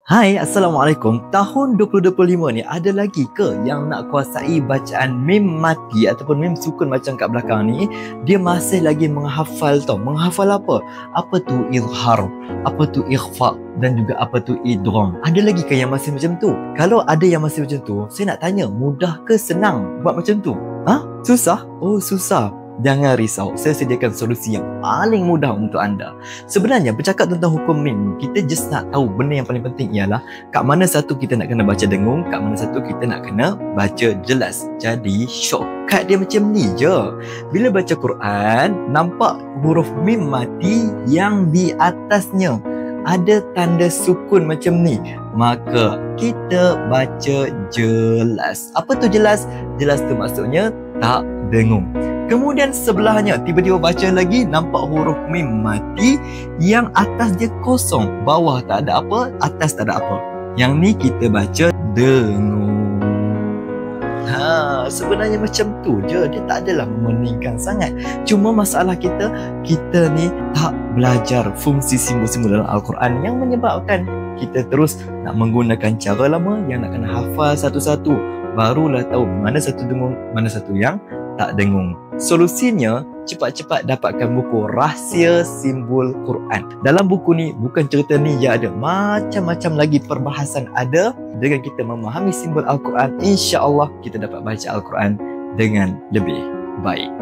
Hai, Assalamualaikum. Tahun 2025 ni ada lagi ke yang nak kuasai bacaan mim mati ataupun mim sukun macam kat belakang ni? Dia masih lagi menghafal tau. Menghafal apa? Apa tu izhar, apa tu ikhfa dan juga apa tu idgham. Ada lagi ke yang masih macam tu? Kalau ada yang masih macam tu, saya nak tanya, mudah ke senang buat macam tu? Susah? Oh, susah. Jangan risau, saya sediakan solusi yang paling mudah untuk anda. Sebenarnya bercakap tentang hukum mim, kita just nak tahu benda yang paling penting ialah kat mana satu kita nak kena baca dengung, kat mana satu kita nak kena baca jelas. Jadi shortcut dia macam ni je. Bila baca Quran, nampak huruf mim mati yang di atasnya ada tanda sukun macam ni, maka kita baca jelas. Apa tu jelas? Jelas tu maksudnya tak dengung. Kemudian sebelahnya tiba-tiba baca lagi, nampak huruf mim mati yang atas dia kosong, bawah tak ada apa, atas tak ada apa. Yang ni kita baca dengung. Sebenarnya macam tu je, dia tak adalah memeningkan sangat. Cuma masalah kita ni tak belajar fungsi simbol-simbol dalam Al-Quran yang menyebabkan kita terus nak menggunakan cara lama yang nak kena hafal satu-satu. Barulah tahu mana satu dengung, mana satu yang tak dengung. Solusinya, cepat-cepat dapatkan buku Rahsia Simbol Quran. Dalam buku ni, bukan cerita ni je ada. Macam-macam lagi perbahasan ada. Dengan kita memahami simbol Al-Quran, insya-Allah kita dapat baca Al-Quran dengan lebih baik.